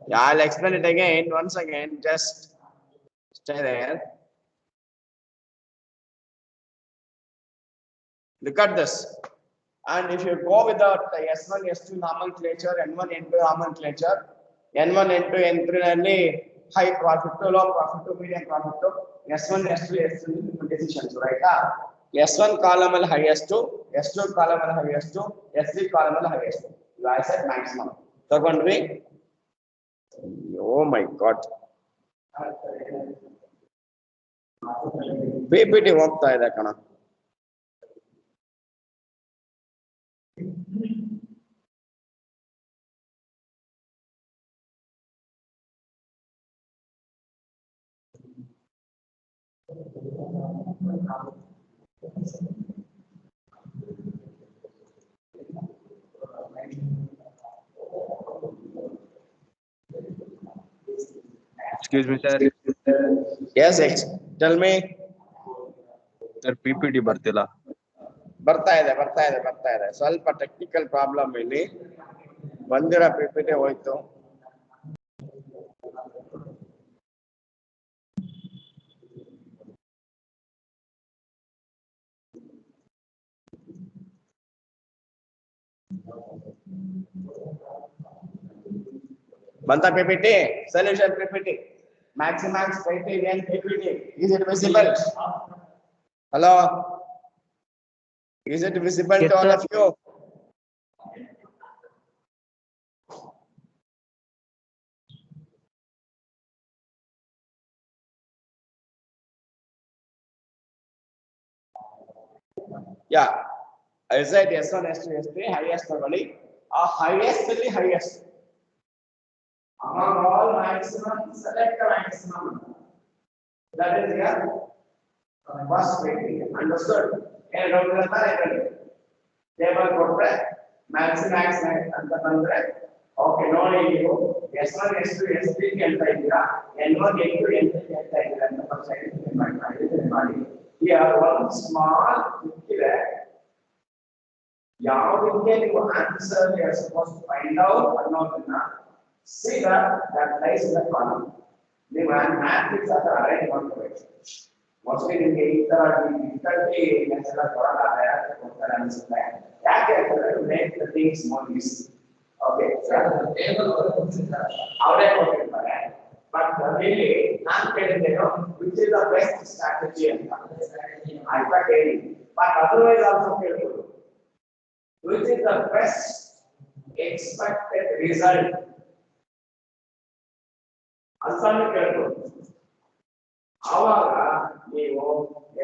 Yeah, I'll explain it again. Once again, just stay there. Look at this. And if you go without the S1, S2 nomenclature, N1, N2 nomenclature, N1, N2, N3 only high profit to low profit to medium profit to S1, S2, S3 decisions, right? S1 column will highest to, S2 column will highest to, S3 column will highest to. I said maximum. So going to be, oh my God. PPT ಹೋಗ್ತಾ ಇದೆ ಕಣ. Excuse me, sir. Yes, tell me. Sir, PPT ಬರ್ತಿಲ್ಲ. ಬರ್ತಾ ಇದೆ ಸ್ವಲ್ಪ technical problem ಇಲ್ಲಿ ಬಂದಿರೋ PPT ಹೋಯ್ತು. Banta PPT, solution PPT, Maximax criterion PPT. Is it visible? Hello? Is it visible to all of you? Yeah. I said S1, S2, S3, highest probably. Highest. Among all maximum, select the maximum. That is here. First criteria. Understood? And table ಕೊಟ್ರೆ maximax ಅಂತ ಬಂದ್ರೆ okay ನೋಡಿ ನೀವು S1 S2 S3 ಕೇಳ್ತಾ ಇದ್ದೀರಾ N1 N2 N3 ಕೇಳ್ತಾ ಇದ್ದೀರಾ ಅಂತ ಫಸ್ಟ್ ಮಾಡಿ here one small ಇದೆ ಯಾವುದಕ್ಕೆ ನೀವು answer you are supposed to find out ಅನ್ನೋದನ್ನ see that lies in the column ನೀವು matrix ಅದ ಅರೇಂಜ್ ಮಾಡ್ಕೋಬೇಕು mostly ನಿಮಗೆ ಈ ತರ ಡಿಫಿಕಲ್ಟಿ ಎಲ್ಲ ಕೊಡಲ್ಲ ಡೈರೆಕ್ಟ್ ಕೊಡ್ತಾರೆ ಅನ್ಸುತ್ತೆ ಯಾಕೆ ಅಂತಂದ್ರೆ make the things more easy okay table ಅವರೇ ಕೊಟ್ಟಿರ್ತಾರೆ ಬಟ್ ಇಲ್ಲಿ ನಾನು ಕೇಳಿದ್ದೇನು which is the best strategy ಅಂತ ಆಯ್ತಾ ಕೇಳಿ ಬಟ್ ಅದರ್ವೈಸ್ ಆಲ್ಸೋ ಕೇಳ್ಬೋದು which is the best expected result ಅಷ್ಟನ್ನು ಕೇಳ್ಬೋದು ಆವಾಗ ನೀವು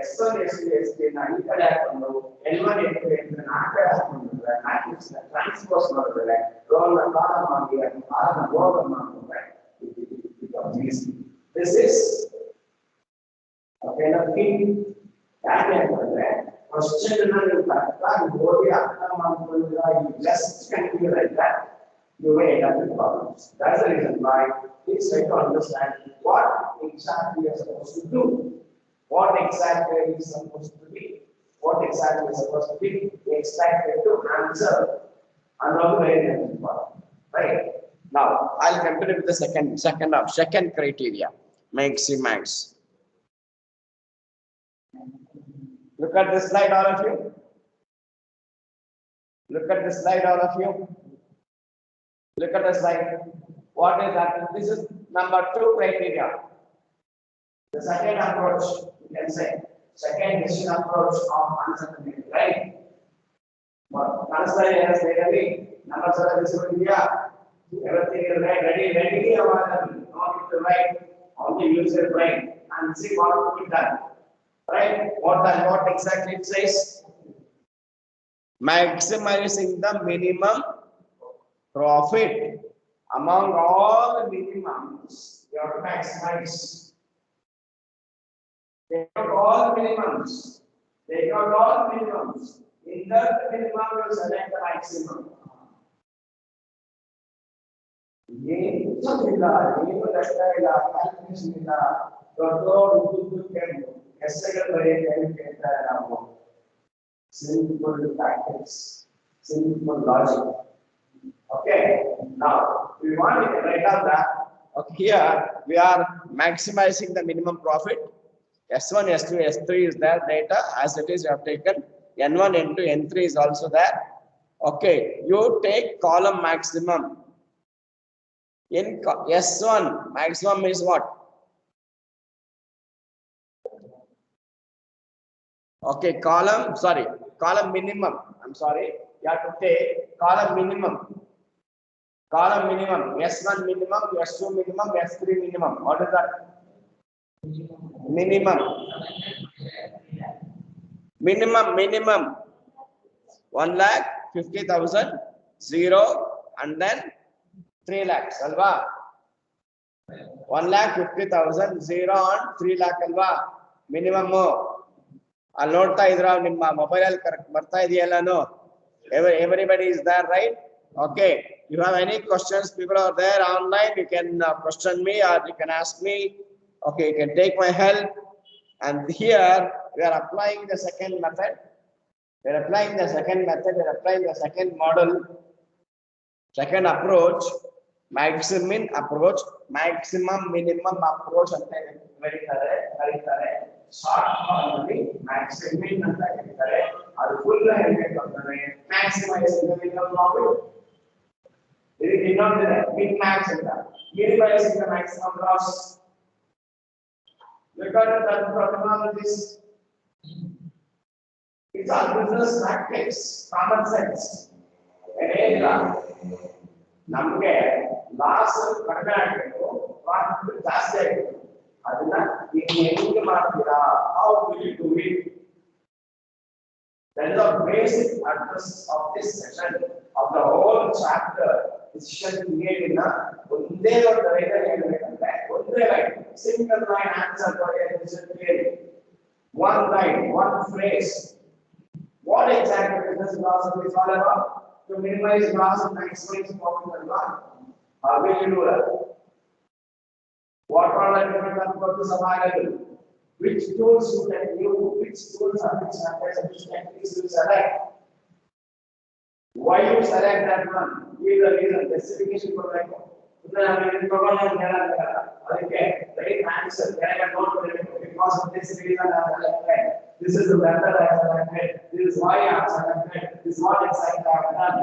S1 S2 S3 ನ ಈ ಕಡೆ ಹಾಕೊಂಡು N1 N2 N3 ಆ ಕಡೆ ಹಾಕೊಂಡ್ರೆ ಮ್ಯಾಟ್ರಿಕ್ಸ್ ನ ಟ್ರಾನ್ಸ್ಪೋಸ್ ಮಾಡಿದ್ರೆ ರೋಲ್ ನ ಕಾಲಮ್ ಆಗಿ ಕಾಲಮ್ ರೋಲ್ ಮಾಡ್ಕೊಂಡ್ರೆ this is okay nothing ಯಾಕೆ ಅಂತಂದ್ರೆ ಕ್ವಶ್ಚನ್ ಅನ್ನ ನೀವು ಕರೆಕ್ಟಾಗಿ ಓದಿ ಅರ್ಥ ಮಾಡ್ಕೊಂಡ್ರೆ you just continue like that you may end up with problems. That's the reason why please try to understand what exactly you are supposed to do. What exactly is supposed to be? What exactly is supposed to be expected to answer? Another very important. Right? Now, I'll continue with the second criteria. Maximax. Look at this slide, all of you. Look at this slide, all of you. Look at the slide. What is that? This is number 2 criteria. The second approach, you can say, second decision approach of uncertainty, right? But answer is really number 7 is everything is ready, available. No need to write, only use your brain and see what to be done. Right? What exactly it says? Maximizing the minimum profit among all the minimums. You have to maximize. Take out all minimums. In that minimum, you select the maximum. Calculation simple tactics, simple logic. Okay, now we want to write down that. Okay, here we are maximizing the minimum profit. S1, S2, S3 is there data as it is you have taken. N1, N2, N3 is also there. Okay, you take column maximum. In S1, maximum is what? Okay, column minimum. I'm sorry, you have to take column minimum. Column minimum, S1 minimum, S2 minimum, S3 minimum. What is that? Minimum. Minimum. 1,50,000, 0, and then 3 lakhs. Alva. 1,50,000, 0 and 3 lakh. Alva. Minimum. I'll note ನಿಮ್ಮ mobile correct ಬರ್ತಾ ಇದೆಯಲ್ಲ everybody is there, right? Okay, you have any questions, people are there online, you can question me or you can ask me. Okay, you can take my help. And here we are applying the second method. We are applying the second method, we are applying the second model, second approach, maximum approach, maximum minimum approach ಅಂತ ಕರೀತಾರೆ. Short form ಅಲ್ಲಿ maximum ಅಂತ ಕರೀತಾರೆ. ಅದು full ಹೇಳಬೇಕು ಅಂತಂದ್ರೆ maximising the minimum profit. ಇದಕ್ಕೆ ಇನ್ನೊಂದಿದೆ ಮಿನ್ ಮ್ಯಾಕ್ಸ್ ಅಂತ, minimising the maximum loss. Look at the terminologies. It's all business tactics, common sense. ಏನಿಲ್ಲ, ನಮ್ಗೆ ಲಾಸ್ ಕಡಿಮೆ ಆಗಬೇಕು, ಪ್ರಾಫಿಟ್ ಜಾಸ್ತಿ ಆಗಬೇಕು. ಅದನ್ನ ಹೆಂಗೆ ಮಾಡ್ತೀರಾ? How will you do it? That is the basic address of this session, of the whole chapter. Decision creating ಒಂದೇ ಒಂದು ಲೈನ್ ಹೇಳಬೇಕಂದ್ರೆ ಒಂದೇ line, single line answer for a decision creating. One line, one phrase. What exactly business philosophy is all about? To minimize loss and maximize profit and loss. How will you do that? What are the different approaches available? Which tools you can use? Which tools and which methods and which techniques you select? Why you select that one? Give the reason, justification for that. Okay, right answer. Because of this reason I selected. This is the method I selected. This is why I selected. This is what exactly I have done.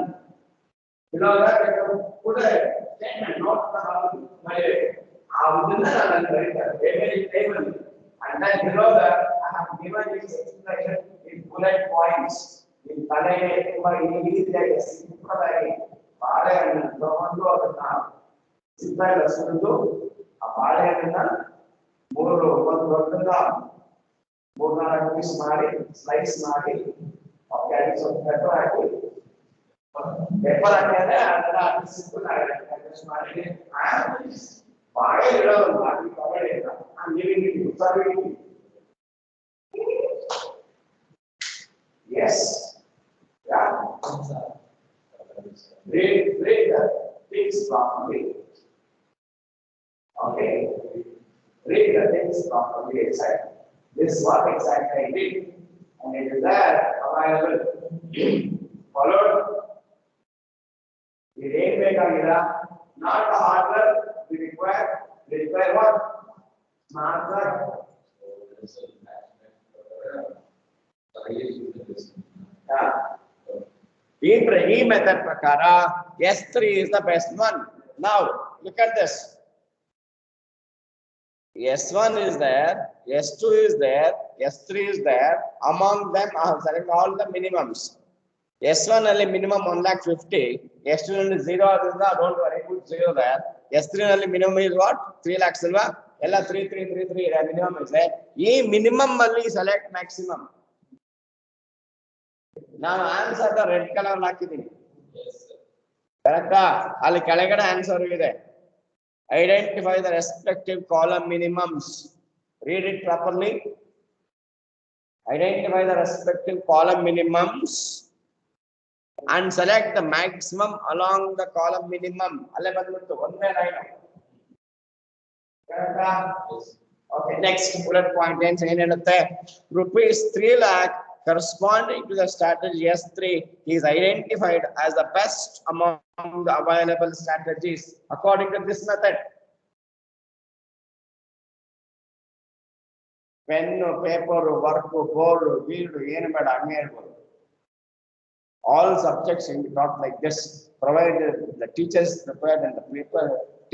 You know that I put a statement, not my table. And then below that I have given this explanation in bullet points. In ಬಾಳೆಹಣ್ಣನ್ನು ತಗೊಂಡು ಅದನ್ನ ಸಿಪ್ಪೆಲ್ಲ ಸುರಿದು ಆ ಬಾಳೆಹಣ್ಣನ್ನ ಒಂದು ದೊಡ್ಡದ 3-4 piece ಮಾಡಿ slice ಮಾಡಿ ಸ್ವಲ್ಪ ಪೆಪ್ಪರ್ ಹಾಕಿ ಅದನ್ನ ಸಿಂಪಲ್ ಆಗಿ ಮಾಡಿ ಬಾಳೆ ಇಡೋದು ಮಾಡಿ ತಗೊಳ್ಳಿ ನಾನು Yes. Yeah. Read the things properly. Okay. Read the things properly. Exactly. This is what exactly I did. And it is there available. Followed. We didn't make a not the hard work. We require what? Smart work. ಈ method ಪ್ರಕಾರ S3 is the best one. Now look at this. S1 is there, S2 is there, S3 is there. Among them I have selected all the minimums. S1 ಅಲ್ಲಿ minimum 1,50,000, S2 ನಲ್ಲಿ 0 ಆದ್ರಿಂದ don't worry, put 0 there. S3 ನಲ್ಲಿ minimum is what? 3 lakhs ಅಲ್ವಾ? ಎಲ್ಲ 3 minimum ಇದೆ. ಈ minimum ಅಲ್ಲಿ select maximum. ನಾನು ಆನ್ಸರ್ ರೆಡ್ ಕಲರ್ ಹಾಕಿದ್ದೀನಿ, ಕರೆಕ್ಟಾ? ಅಲ್ಲಿ ಕೆಳಗಡೆ ಆನ್ಸರ್ ಇದೆ. Identify the respective column minimums. Read it properly. Identify the respective column minimums and select the maximum along the column minimum. ಅಲ್ಲೇ ಬಂದ್ಬಿಟ್ಟು ಒಂದೇ ಲೈನ್, ಕರೆಕ್ಟಾ? ಓಕೆ, ನೆಕ್ಸ್ಟ್ ಬುಲೆಟ್ ಪಾಯಿಂಟ್ ಏನ್ ಹೇಳುತ್ತೆ? ₹3,50,000 corresponding to the strategy S3, he is identified as the best among the available strategies according to this method. Pen, paper, work, board, wheel, all subjects will be taught like this, provided the teacher is prepared and the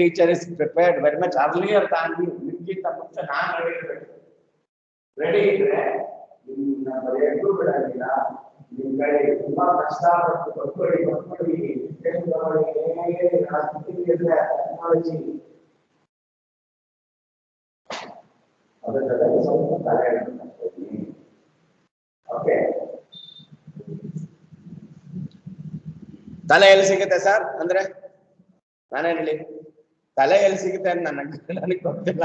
teacher is prepared very much earlier than you. Ready? Okay. ತಲೆ ಎಲ್ಲಿ ಸಿಗುತ್ತೆ sir ಅಂದ್ರೆ ನಾನೇನ್ ಹೇಳಿ ತಲೆ ಎಲ್ಲಿ ಸಿಗುತ್ತೆ ಅಂತ ನನಗೆ ಗೊತ್ತಿಲ್ಲ.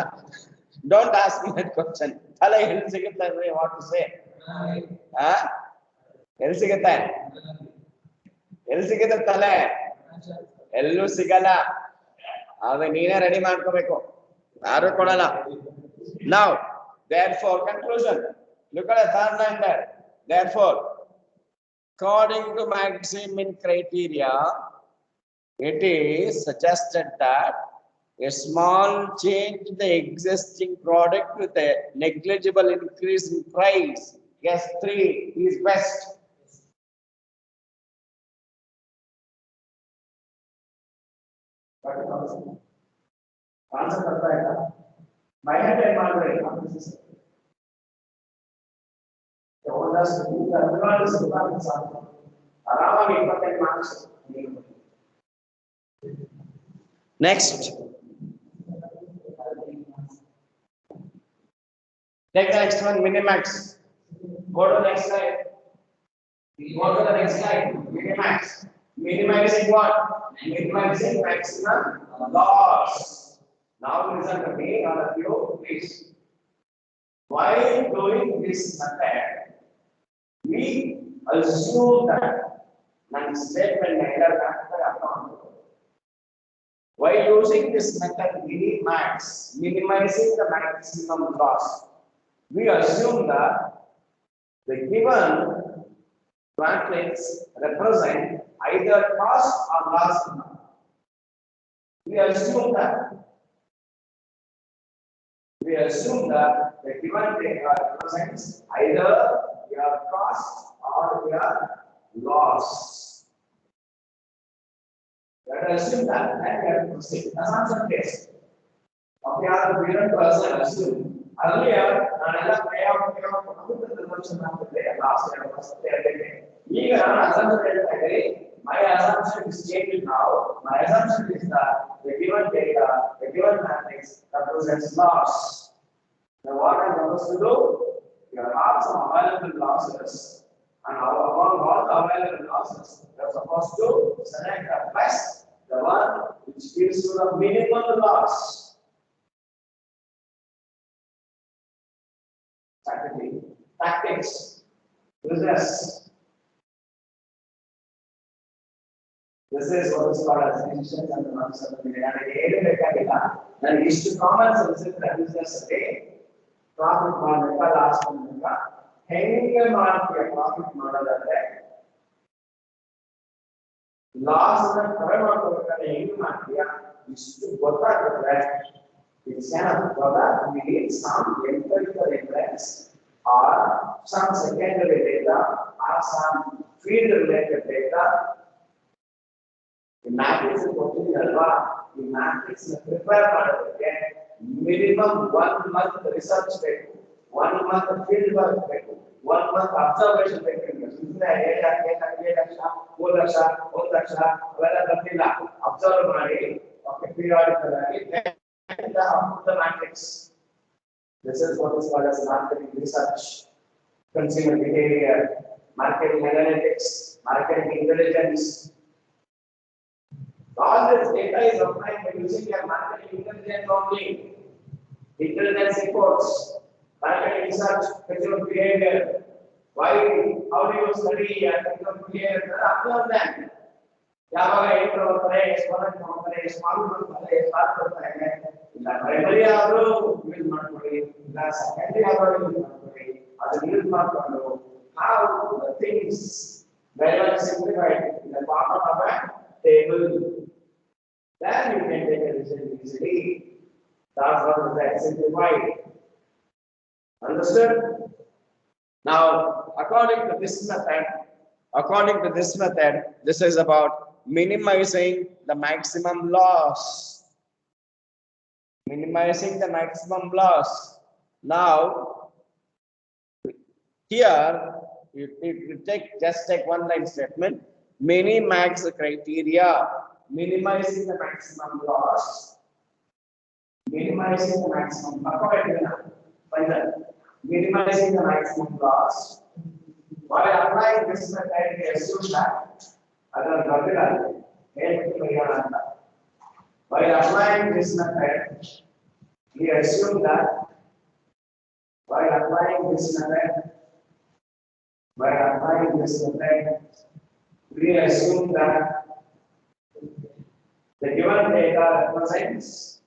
Don't ask me that question. ತಲೆ ಎಲ್ಲಿ ಸಿಗುತ್ತೆ ಅಂದ್ರೆ ವಾಟ್ ಟು ಸೇ? ಎಲ್ಲಿ ಸಿಗುತ್ತೆ? ಎಲ್ಲಿ ಸಿಗುತ್ತೆ ತಲೆ? ಎಲ್ಲೂ ಸಿಗಲ್ಲ. ಆಗ ನೀನೇ ರೆಡಿ ಮಾಡ್ಕೋಬೇಕು, ಯಾರು ಕೊಡಲ್ಲ. Now, therefore, conclusion. Look at the third line there. Therefore, according to Maximin criteria, it is suggested that a small change in the existing product with a negligible increase in price, S3, is best. Concept of that. My head and my brain. Next, take the next one, Minimax. Go to the next slide. Go to the next slide, Minimax. Minimizing what? Minimizing maximum loss. Now listen to me, all of you, please. While doing this method, we assume that statement while using this method Minimax, minimizing the maximum loss, we assume that the given matrix represent either cost or loss. We assume that the given data represents either your cost or your loss. Let us assume that we have to proceed. Assumption test. Okay, we don't assume. Earlier, payoff last my assumption is changing now. My assumption is that the given data, the given matrix represents loss. Now what I'm supposed to do? You have some available losses, and among all the available losses, you are supposed to select the best, the one which gives you the minimum loss. Tactics, business. This is what is called as decisions and the marks of the million. And is to common sense in the business today. Profit model, last one, hanging a market profit model at that. Loss and forever is to go back to that. It's kind of product, we need some empirical evidence or some secondary data or some field related data. The matrix is totally alva. The matrix is prepared minimum 1 month research take, 1 month field work take, 1 month observation take. Observe periodically the matrix. This is what is called as marketing research, consumer behavior, marketing analytics, marketing intelligence. All this data is obtained by using your marketing intelligence only. Intelligence reports, marketing research, consumer behavior. Why? How do you study consumer behavior? Observe them. ಯಾವಾಗ ಎಂಟು ಬರ್ತಾರೆ, student ಮಾಡ್ತಾರೆ, small ಮಾಡ್ತಾರೆ, start ಮಾಡ್ತಾರೆ. ಇಲ್ಲ primary ಆದ್ರೂ use ಮಾಡ್ಕೊಳ್ಳಿ, ಇಲ್ಲ ಸೆಕೆಂಡರಿ ಆದ್ರೂ ಯೂಸ್ ಮಾಡ್ಕೊಳ್ಳಿ. ಅದನ್ನ ಯೂಸ್ ಮಾಡ್ಕೊಂಡು how the things very much simplified in the form of a table. Then you can take a decision easily. That's what is that simplified. Understood? Now, according to this method, this is about minimizing the maximum loss. Minimizing the maximum loss. Now, here you just take one line statement. Minimax criteria. Minimizing the maximum loss. Minimizing the maximum. Minimizing the maximum loss. While applying this method, we assume that while applying this method, we assume that we assume that the given data represents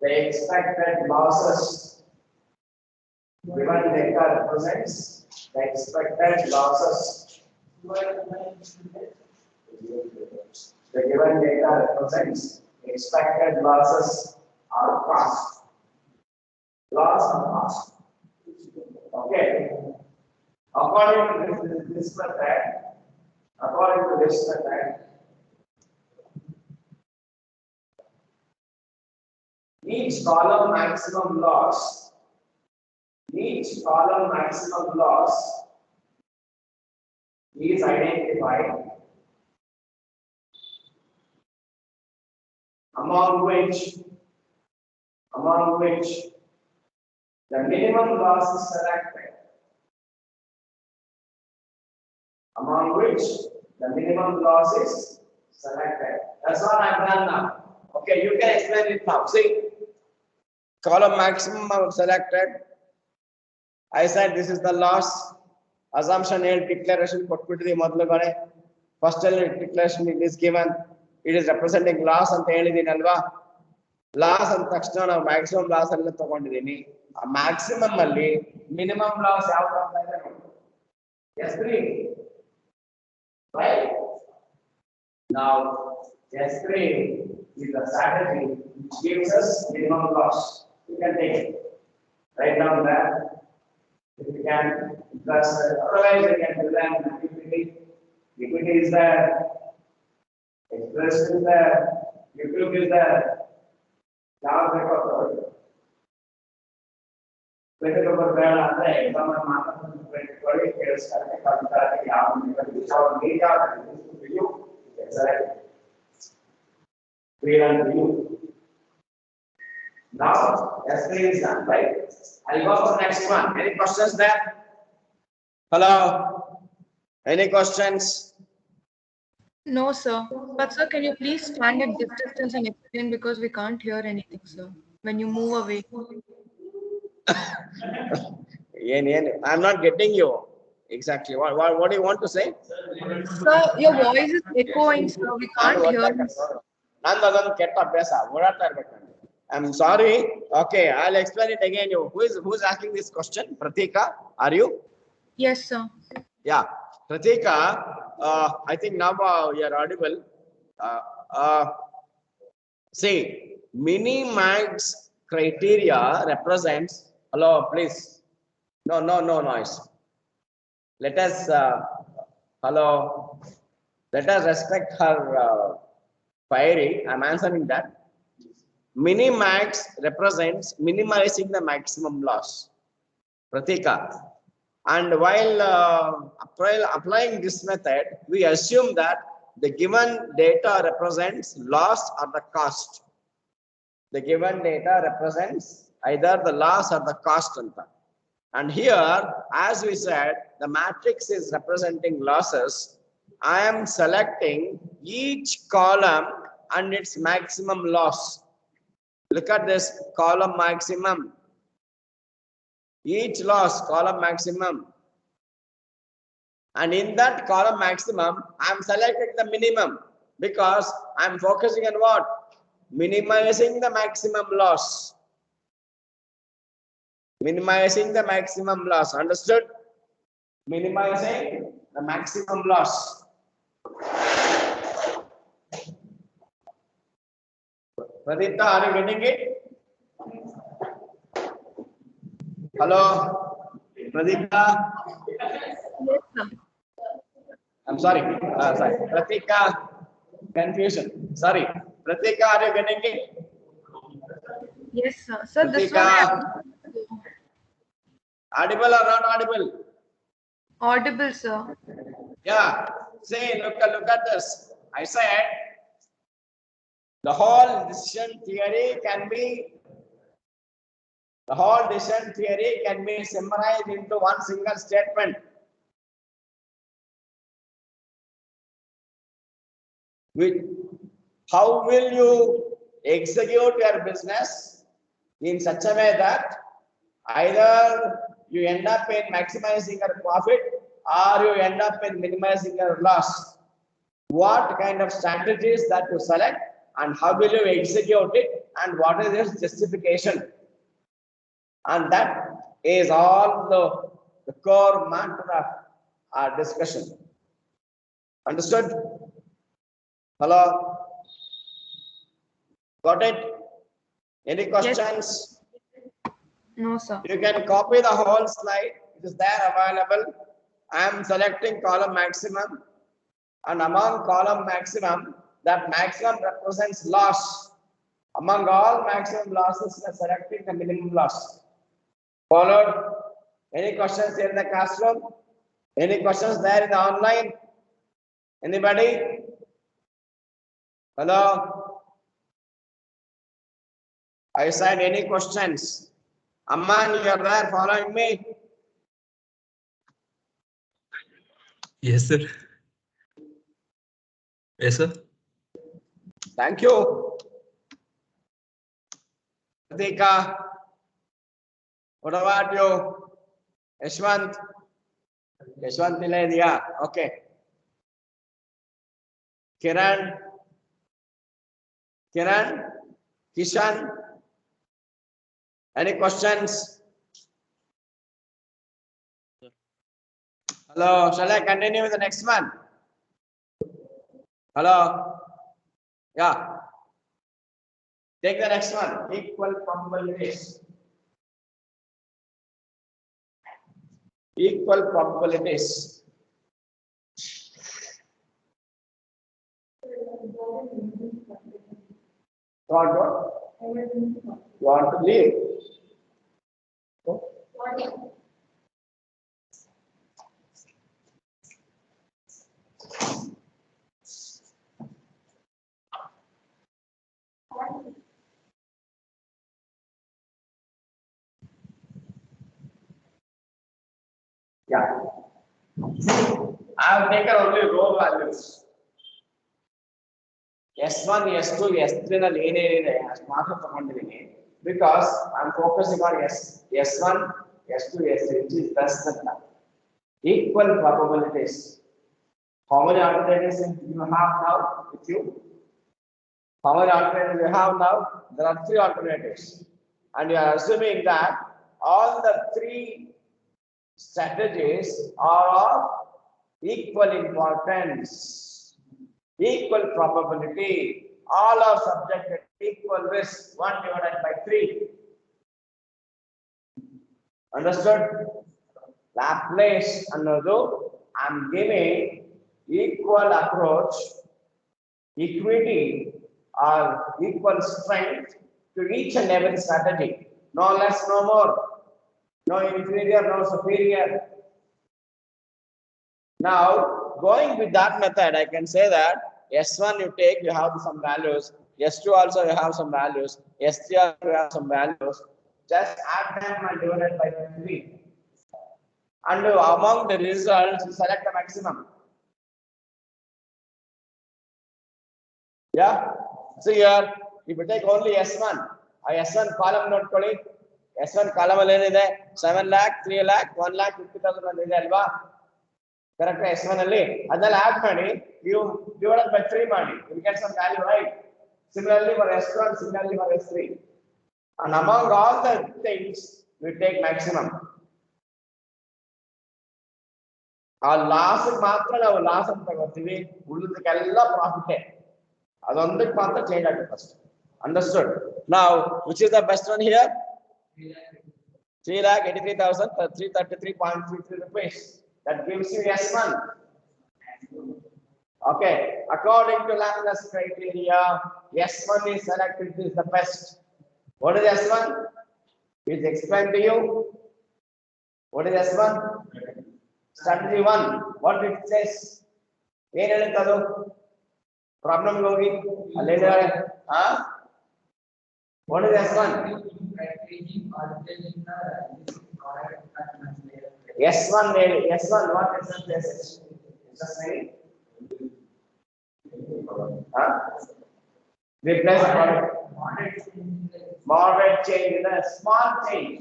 the expected losses. Given data represents the expected losses. The given data represents expected losses or cost. Loss or cost. Okay. According to this method, each column maximum loss is identified, among which the minimum loss is selected. That's what I've done now. Okay, you can explain it now. See, column maximum I selected. I said this is the loss. Assumption and declaration put the model. First declaration is given. It is representing loss and loss and taxon maximum loss and a maximum minimum loss out of S3. Right? Now, S3 is the strategy which gives us minimum loss. You can take it. Write down that. If you can, plus otherwise you can do that. Equity is there. Express is there. YouTube is there. Now record. Now, S3 is done, right? I'll go for the next one. Any questions there? Hello? Any questions? No, sir. But sir, can you please stand at this distance and explain because we can't hear anything, sir. When you move away. I'm not getting you exactly. What do you want to say? Sir, your voice is echoing, sir. We can't hear you. I'm sorry. Okay, I'll explain it again. Who's asking this question? Pratika, are you? Yes, sir. Yeah, Pratika. I think now you're audible. See, minimax criteria represents. Hello, please. No noise. Let us. Hello. Let us respect her query. I'm answering that. Minimax represents minimizing the maximum loss. Pratika. And while applying this method, we assume that the given data represents loss or the cost. The given data represents either the loss or the cost. And here, as we said, the matrix is representing losses. I am selecting each column and its maximum loss. Look at this column maximum. Each loss, column maximum. And in that column maximum, I am selecting the minimum because I am focusing on what? Minimizing the maximum loss. Minimizing the maximum loss. Understood? Minimizing the maximum loss. Pradipta, are you getting it? Hello? Pradipta? Yes, sir. I'm sorry. Sorry. Pratika, confusion. Sorry. Pratika, are you getting it? Yes, sir. So this one Pratika, audible or not audible? audible, sir. Yeah. See, look at this. I said the whole decision theory can be summarized into one single statement. How will you execute your business in such a way that either you end up in maximizing your profit or you end up in minimizing your loss? What kind of strategies that you select and how will you execute it and what is its justification? And that is all the core matter of our discussion. Understood? Hello? Got it? Any questions? No, sir. You can copy the whole slide. It is there available. I am selecting column maximum. And among column maximum, that maximum represents loss. Among all maximum losses, we are selecting the minimum loss. Followed? Any questions here in the classroom? Any questions there in the online? Anybody? Hello? I said any questions? Amman, you are there following me? Yes, sir. Yes, sir. Thank you. Pratika, what about you? Yashwant? Yashwant Nilay diya. Okay. Kiran? Kishan? Any questions? Hello, shall I continue with the next one? Hello? Yeah. Take the next one. Equal probabilities. Equal probabilities. What? You want to leave? Yeah. I have taken only row values. S1, S2, S3 ನಲ್ಲಿ ಏನೇನಿದೆ ಅಷ್ಟು ಮಾತ್ರ ತಗೊಂಡಿದ್ದೀನಿ because I'm focusing on S1, S2, S3 which is best ಅಂತ. Equal probabilities. How many alternatives you have now with you? How many alternatives you have now? There are 3 alternatives. And you are assuming that all the 3 strategies are of equal importance, equal probability, all are subjected to equal risk, 1 divided by 3. Understood? Laplace ಅನ್ನೋದು I am giving equal approach, equity or equal strength to each and every strategy. No less, no more. No inferior, no superior. Now, going with that method, I can say that S1 you take, you have some values. S2 also you have some values. S3 also you have some values. Just add them and divide by 3. And among the results, you select the maximum. Yeah. So here, if you take only S1, S1 column note koli. S1 column alone is 7 lakh, 3 lakh, 1 lakh 50,000 and is alva. Correct? S1 alone. Adal add money, you divide by 3 money. You get some value, right? Similarly for S1, similarly for S3. And among all the things, we take maximum. ಆ loss ಮಾತ್ರ ನಾವು loss ಅಂತ ತಗೋತೀವಿ, ಉಳಿದಕ್ಕೆಲ್ಲ profit. ಅದೊಂದಕ್ಕೆ ಮಾತ್ರ change ಆಗುತ್ತೆ ಅಷ್ಟೇ. Understood? Now, which is the best one here? 3,83,333.33 rupees. That gives you S1. Okay. According to Laplace criteria, S1 is selected. This is the best. What is S1? Is explained to you. What is S1? Strategy 1. What it says? Problem logi. What is S1? S1, S1, what is S1? Just saying. Replace moderate change with a small change.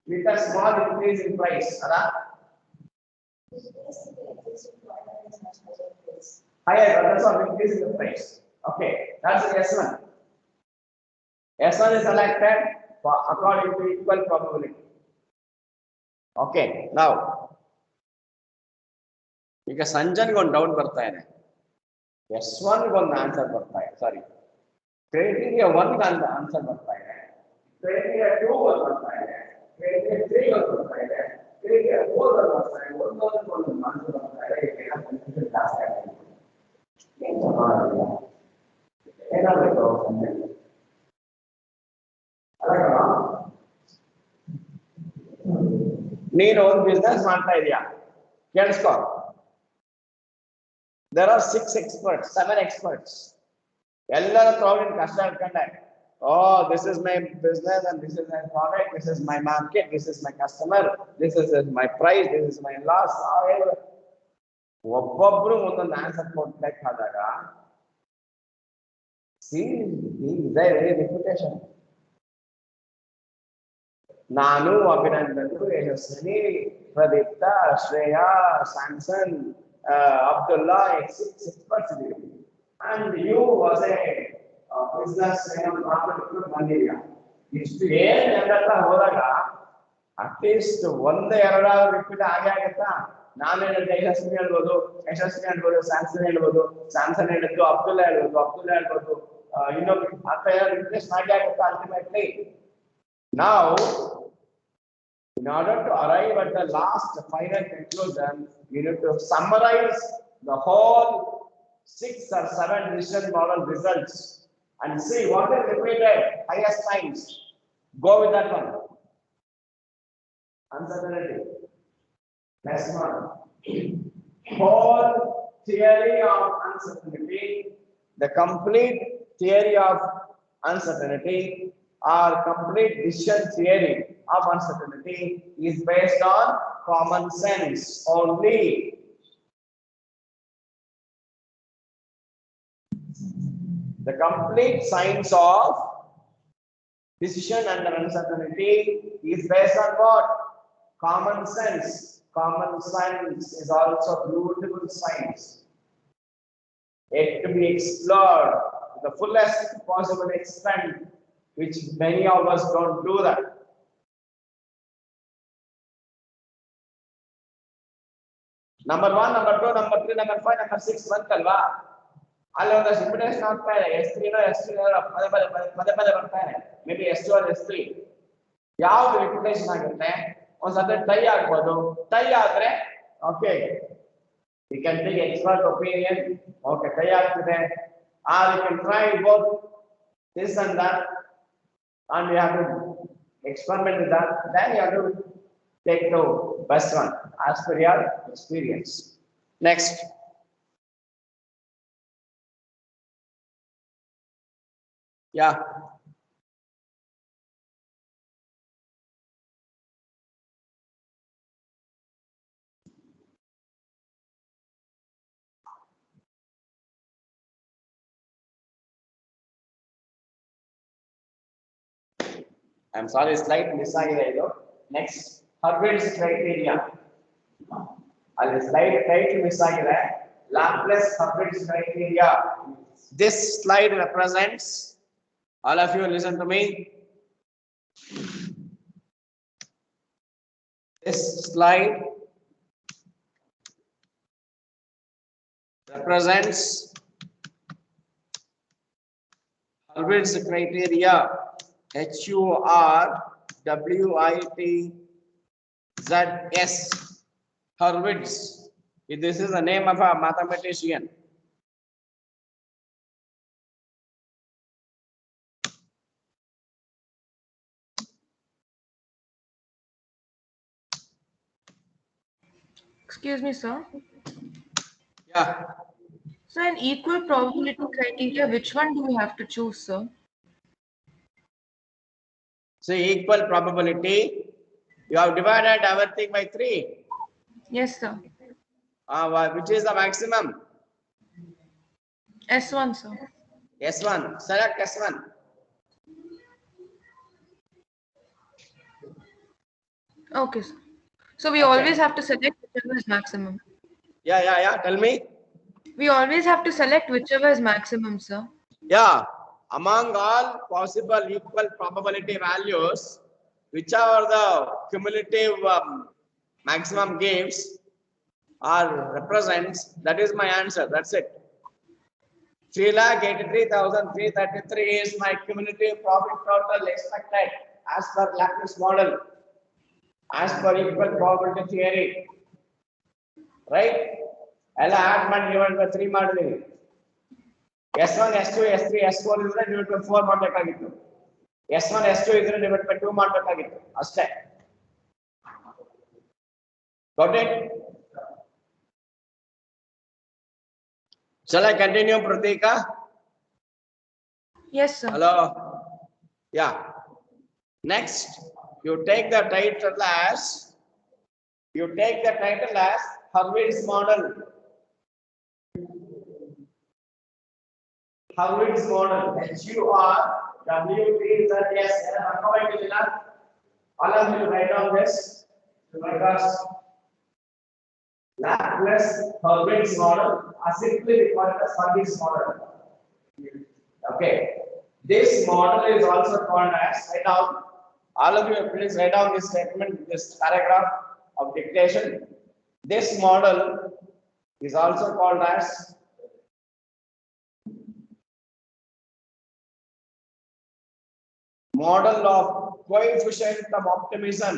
With a small increase in price. Higher, that's what increase in the price. Okay, that's the S1. S1 is selected according to equal probability. Okay, now ಈಗ ಸಂಜನ್ಗೆ ಒಂದು doubt ಬರ್ತಾ ಇದೆ. S1 ಒಂದು answer ಬರ್ತಾ ಇದೆ, ಸಾರಿ criteria 1 ಗೆ answer ಬರ್ತಾ ಇದೆ, ಕ್ರೈಟೀರಿಯಾ 2 ಗೆ ಬರ್ತಾ ಇದೆ, ಕ್ರೈಟೀರಿಯಾ 3 ಗೆ ಬರ್ತಾ ಇದೆ, ಕ್ರೈಟೀರಿಯಾ 4 ಗೆ ಬರ್ತಾ ಇದೆ, ಒಂದೊಂದು ಆನ್ಸರ್ ಬರ್ತಾ ಇದೆ. ಇದೆಲ್ಲ ಕನ್ಫ್ಯೂಷನ್ ಜಾಸ್ತಿ ಆಗಿದೆ. ಏನಾಗಬೇಕು ನೀನು ಒಂದು ಬಿಸ್ನೆಸ್ ಮಾಡ್ತಾ ಇದೀಯಾ, ಕೇಳಿಸ್ಕೊ. There are 6 experts, 7 experts. ಎಲ್ಲರ ತಗೊಂಡು ಕಷ್ಟ ಇಟ್ಕೊಂಡೆ. Oh, this is my business and this is my product, this is my market, this is my customer, this is my price, this is my loss. ಒಬ್ಬೊಬ್ರು ಒಂದೊಂದು answer ಕೊಡ್ಬೇಕಾದಾಗ very reputation. ನಾನು, Abhinandan, Yashasvini, ಪ್ರದೀಪ್ತ, Shreya, Samson, Abdullah, experts here. And you was a business ಬಂದಿದ್ಯಾ. ಇಷ್ಟು ಏನ್ ಎಲ್ಲ ಹೋದಾಗ at least ಒಂದ್ ಎರಡಾದ್ರು repeat ಆಗೇ ಆಗತ್ತಾ? ನಾನು ಹೇಳಿದ್ರೆ ಯಶಸ್ವಿನಿ ಹೇಳ್ಬೋದು, ಯಶಸ್ವಿನಿ ಹೇಳ್ಬೋದು, ಸ್ಯಾಮ್ಸನ್ ಹೇಳ್ಬೋದು, ಸ್ಯಾಮ್ಸನ್ ಹೇಳಿದ್ದು ಅಬ್ದುಲ್ಲಾ ಹೇಳ್ಬೋದು, ಅಬ್ದುಲ್ಲಾ ಹೇಳ್ಬೋದು, ಇನ್ನೊಬ್ರು ಅಂತ ರಿಪ್ಲೇಸ್ ಮಾಡಿ ಆಗುತ್ತಾ ultimately? Now, in order to arrive at the last final conclusion, you need to summarize the whole 6 or 7 decision model results and see what is repeated highest times. Go with that one. Uncertainty. Next one. Whole theory of uncertainty, the complete theory of uncertainty or complete decision theory of uncertainty is based on common sense only. The complete science of decision under uncertainty is based on what? Common sense. Common sense is also beautiful science. It to be explored to the fullest possible extent, which many of us don't do that. Number 1, number 2, number 3, number 5, number 6 ಬಂತಲ್ವಾ? ಅಲ್ಲಿ ಒಂದಷ್ಟು ಇಂಪಿಟೇಷನ್ ಆಗ್ತಾ ಇದೆ. S3 ಪದೇ ಬರ್ತಾ ಇದೆ. May be S2 or S3 ಯಾವ್ದು repetition ಆಗುತ್ತೆ? ಒಂದ್ಸತಿ ಟೈ ಆಗ್ಬೋದು. ಟೈ ಆದ್ರೆ okay, you can take expert opinion. Okay, tie ಆಗ್ತಿದೆ. Or you can try both this and that, and you have to experiment with that. Then you have to take the best one as per your experience. Next. Yeah. I'm sorry, slide miss ಆಗಿದೆ ಇದು. Next, Hurwitz criteria. ಅಲ್ಲಿ slide title miss ಆಗಿದೆ. Laplace Hurwitz criteria. This slide represents, all of you listen to me. This slide represents Hurwitz criteria. HURWITZS. Hurwitz. This is the name of a mathematician. Excuse me, sir. Yeah. So, an equal probability criteria, which one do we have to choose, sir? See, equal probability. You have divided everything by 3. Yes, sir. Which is the maximum? S1, sir. S1. Select S1. Okay, sir. So we Okay. always have to select whichever is maximum. Yeah. Tell me. We always have to select whichever is maximum, sir. Yeah. Among all possible equal probability values, whichever the cumulative maximum gives or represents, that is my answer. That's it. 3,83,333 is my cumulative profit total expected as per Laplace model, as per equal probability theory. Right? Ella add one divided by 3 ಮಾಡಿದೀವಿ. S1, S2, S3, S4 ಇದ್ರೆ divide by 4 ಮಾಡಬೇಕಾಗಿತ್ತು. S1, S2 ಇದ್ರೆ divide by 2 ಮಾಡಬೇಕಾಗಿತ್ತು. ಅಷ್ಟೇ. Got it? Shall I continue, Pratika? Yes, sir. Hello? Yeah. Next, you take the title as Hurwitz model. Hurwitz model. HURWITZS. All of you write down this. Because Laplace Hurwitz model, or simply we call it as Hurwitz model. Okay. This model is also called as, write down, all of you please write down this statement, this paragraph of dictation. This model is also called as model of coefficient of optimism.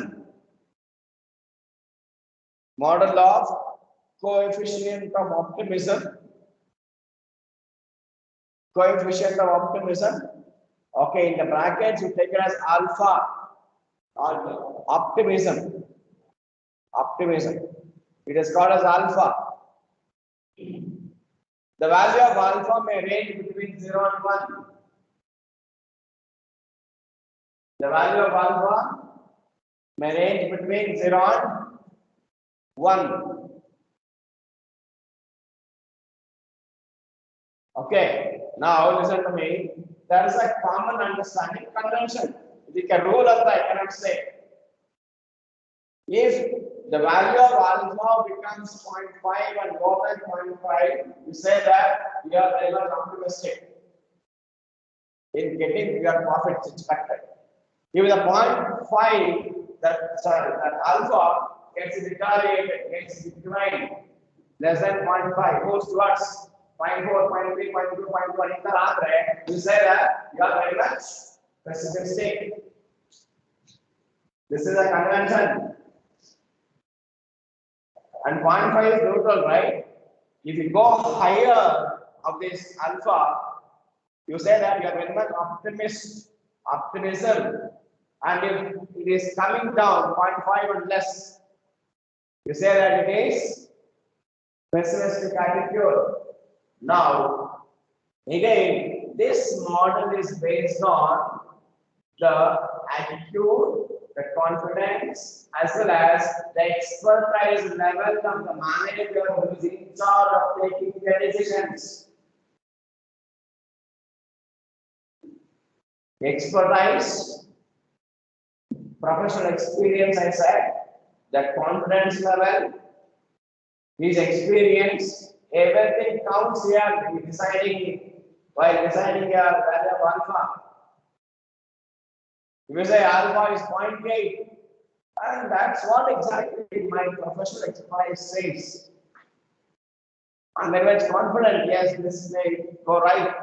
Model of coefficient of optimism. Coefficient of optimism. Okay, in the brackets you take it as alpha or optimism. Optimism. It is called as alpha. The value of alpha may range between 0 and 1. The value of alpha may range between 0 and 1. Okay, now listen to me. There is a common understanding convention. It's a rule of I cannot say. If the value of alpha becomes 0.5 and more than 0.5, you say that you are very much optimistic in getting your profits expected. If the 0.5, that alpha gets deteriorated, gets declined, less than 0.5, goes towards 0.4, 0.3, 0.2, 0.1, you say that you are very much pessimistic. This is a convention. And 0.5 is neutral, right? If you go higher of this alpha, you say that you are very much optimism. And if it is coming down 0.5 and less, you say that it is pessimistic attitude. Now, again, this model is based on the attitude, the confidence, as well as the expertise level of the manager who is in charge of taking the decisions. Expertise, professional experience, I said, the confidence level, his experience, everything counts here while deciding your value of alpha. If you say alpha is 0.8, And that's what exactly my professional exercise says. And I was confident, yes, this may go right.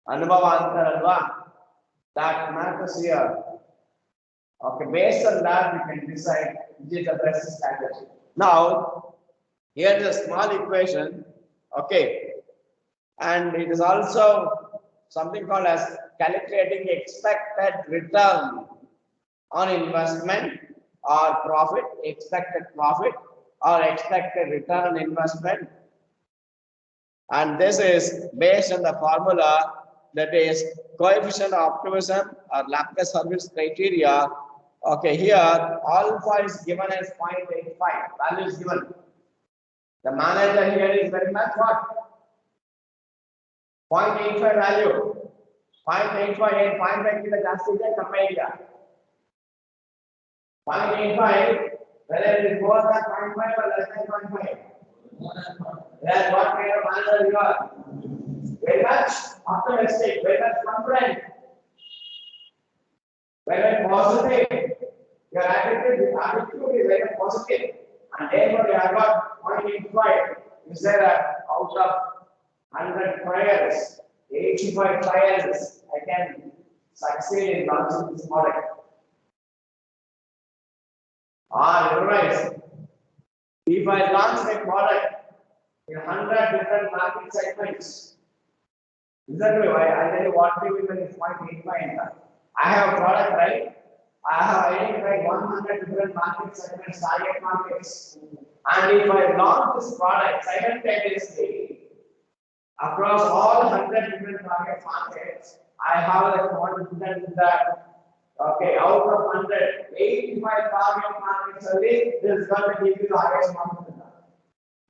Anubhava Antaralva, that matters here. Okay, based on that, we can decide which is the best strategy. Now, here is a small equation, okay, and it is also something called as calculating expected return on investment or profit, expected profit or expected return on investment. And this is based on the formula that is coefficient of optimism or Laplace service criteria. Okay, here alpha is given as 0.85, value is given. The manager here is very much what? 0.85 value. 0.85 and 0.5 is just compare. 0.85, whether it is more than 0.5 or less than 0.5. That's what kind of manager you are. Very much optimistic, very much confident, very positive. Your attitude is very positive, and therefore you have got 0.85. You say that out of 100 trials, 85 trials, I can succeed in launching this product. Otherwise, if I launch a product in 100 different market segments, exactly why I tell you what we will is 0.85. I have a product, right? I have identified 100 different market segments, target markets. And if I launch this product simultaneously across all 100 different target markets, I have the confidence that, okay, out of 100, 85 target markets only, this is going to give you the highest confidence.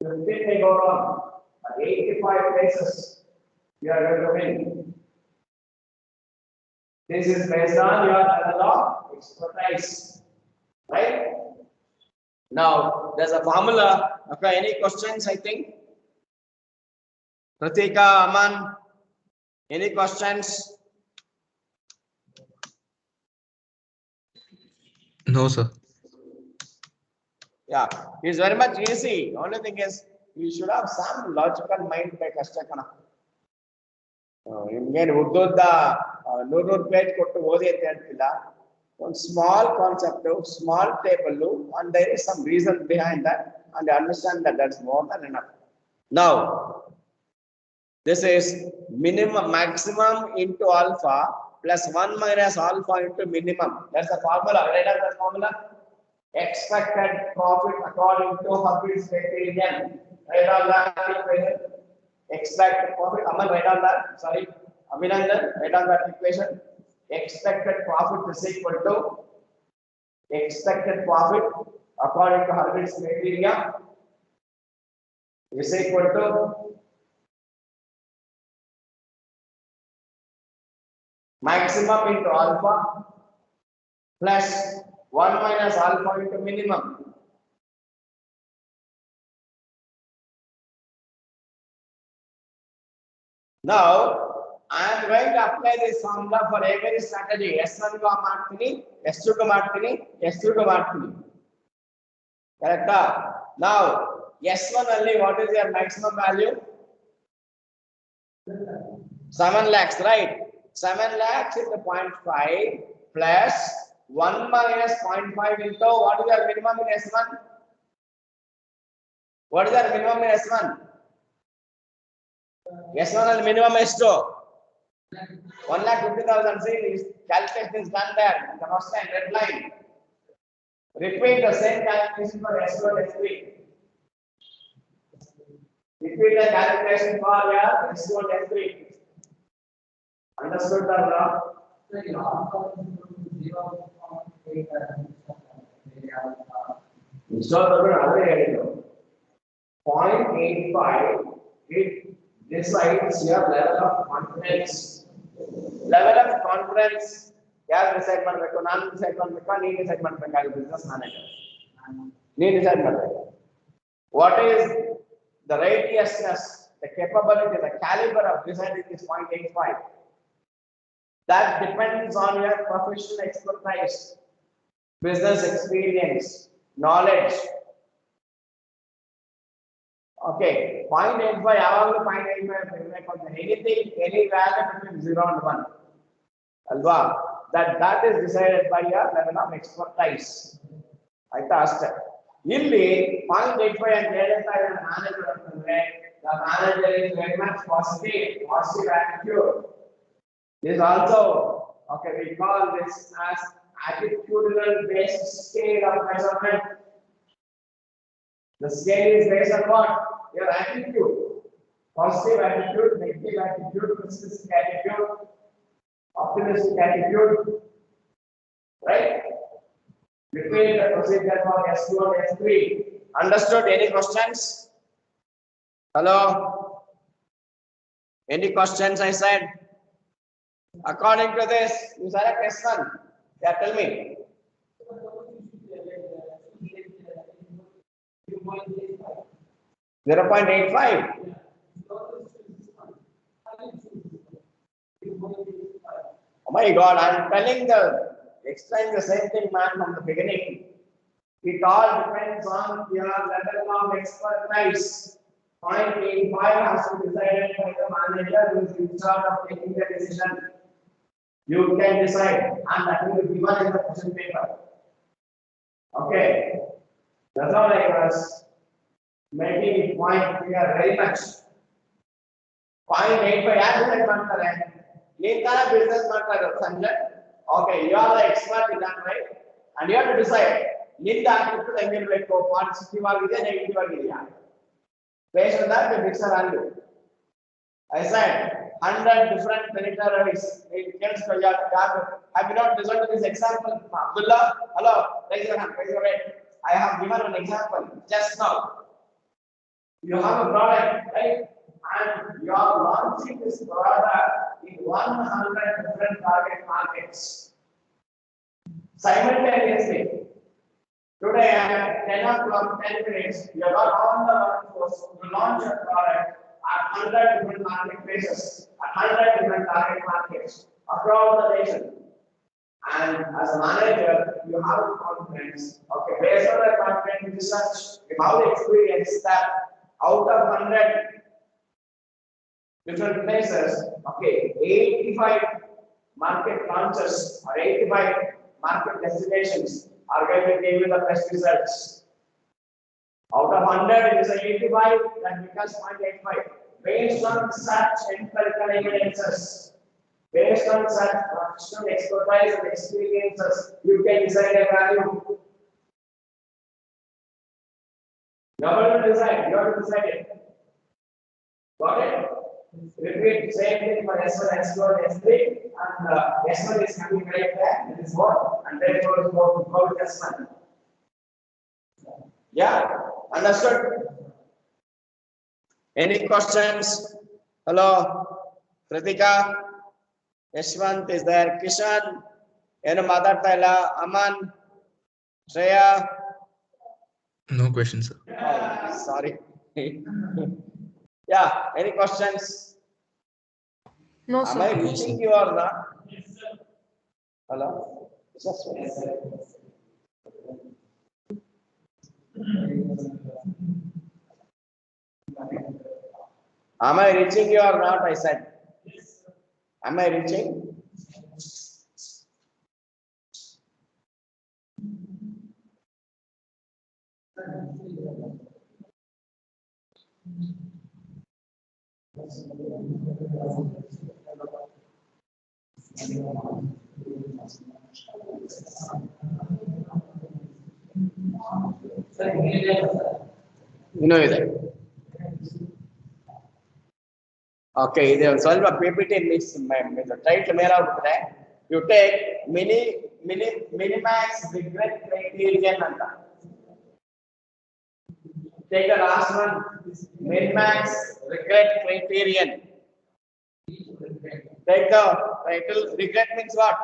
15 may go wrong, but 85 places you are going to win. This is based on your level of expertise, right? Now, there's a formula. Okay, any questions? I think. Pratika, Aman, any questions? No, sir. Yeah, it's very much easy. Only thing is, you should have some logical mind by Kastakana. Again, Uddodda, Nurur page ಕೊಟ್ಟು ಓದಿ ಅಂತ ಹೇಳ್ತಿಲ್ಲ. One small concept, small table, and there is some reason behind that, and I understand that that's more than enough. Now, this is minimum, maximum into alpha plus 1 minus alpha into minimum. That's the formula. Write down the formula. Expected profit according to Hubbil's criterion. Write down that equation. Expected profit. Aman, write down that. Sorry, Abhinandan, write down that equation. Expected profit is equal to expected profit according to Hubbil's criteria is equal to maximum into alpha plus 1 minus alpha into minimum. Now, I am going to apply this formula for every strategy. S1 go martini, S2 go martini, S3 go martini. Correct? Now, S1 only, what is your maximum value? 7 lakhs, right? 7 lakhs into 0.5 plus 1 minus 0.5 into what is your minimum in S1? What is your minimum in S1? S1 and minimum S2. 1,50,000. See, this calculation is done there. The first line, red line. Repeat the same calculation for S2 and S3. Repeat the calculation for your S2 and S3. Understood or not? Instead of another 0.85, it decides your level of confidence. Level of confidence, yeah, decide ಮಾಡಬೇಕು, ನಾನು decide ಮಾಡಬೇಕಾ, ನೀನು decide ಮಾಡಬೇಕಾ, business manager. ನೀನು decide ಮಾಡಬೇಕು. What is the radiousness, the capability, the caliber of deciding this 0.85? That depends on your professional expertise. business experience, knowledge. Okay, 0.85, ಯಾವಾಗಲೂ 0.85 ಇರಬೇಕು ಅಂತ. Anything, any value between 0 and 1. ಅಲ್ವಾ? That is decided by your level of expertise. ಆಯ್ತಾ ಅಷ್ಟೇ. ಇಲ್ಲಿ 0.85 ಅಂತ ಹೇಳ್ತಾ ಇರೋ ಮ್ಯಾನೇಜರ್ ಅಂತಂದ್ರೆ the manager is very much positive attitude. This also, okay, we call this as attitudinal based scale of measurement. The scale is based on what? Your attitude. Positive attitude, negative attitude, pessimistic attitude, optimistic attitude. Right? Repeat the procedure for S2 and S3. Understood? Any questions? Hello? Any questions I said? According to this, you select S1. Yeah, tell me. 0.85. Oh my God, I'm explain the same thing, man, from the beginning. It all depends on your level of expertise. 0.85 has to be decided by the manager who is in charge of taking the decision. You can decide, and that will be given in the question paper. Okay, that's all I was making it point clear very much. 0.85 ಯಾರು decide ಮಾಡ್ತಾರೆ? ನೀನ್ ತರ business ಮಾಡ್ತಾ ಇರೋದು Sanjay. Okay, you are the expert in that, right? And you have to decide. ನಿಂದ attitude ಹೆಂಗಿರ್ಬೇಕು? Positive ಆಗಿದೆ, negative ಆಗಿದೆಯಾ? Based on that, we fix a value. I said 100 different territories. Have you not listened to this example? Abdullah, hello, raise your hand, raise your hand. I have given an example just now. You have a product, right? And you are launching this product in 100 different target markets simultaneously. Today at 10 o'clock, 10 minutes, you are on the workforce to launch your product at 100 different marketplaces, at 100 different target markets across the nation. And as a manager, you have confidence. Okay, based on that confidence research, you have the experience that out of 100 different places, okay, 85 market launches or 85 market destinations are going to give you the best results. Out of 100, it is 85, that becomes 0.85. Based on such empirical evidences, based on such professional expertise and experiences, you can decide a value. You have to decide, you have to decide it. Got it? Repeat same thing for S1, S2, and S3, and S1 is coming right there, it is what, and therefore is what we call S1. Yeah, understood? Any questions? Hello, Kritika, Yashwant is there, Kishan, Enu Madartala, Aman, Shreya. No questions, sir. Oh, sorry. Yeah, any questions? No, Am sir. I reaching you or not? Hello? Just one. Am I reaching you or not? I said. Am I reaching? ಇನ್ನೂ ಇದೆ. Okay, ಇದೆ ಒಂದು ಸ್ವಲ್ಪ PPT mix title ಮೇಲೆ ಹೋಗ್ಬಿಟ್ರೆ you take ಮಿನಿಮ್ಯಾಕ್ಸ್ regret criterion ಅಂತ. Take the last one, min-max regret criterion. Take the title. Regret means what?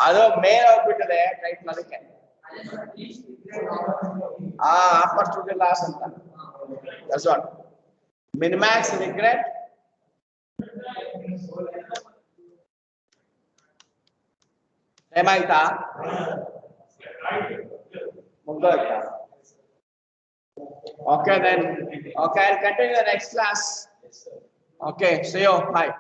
Ado main output ide title adike. Opportunity loss anta. That's what. Min-max regret. ఏమైతా ముగ్గురు అవుతా Okay then. Okay, I'll continue the next class. Okay, see you. Bye.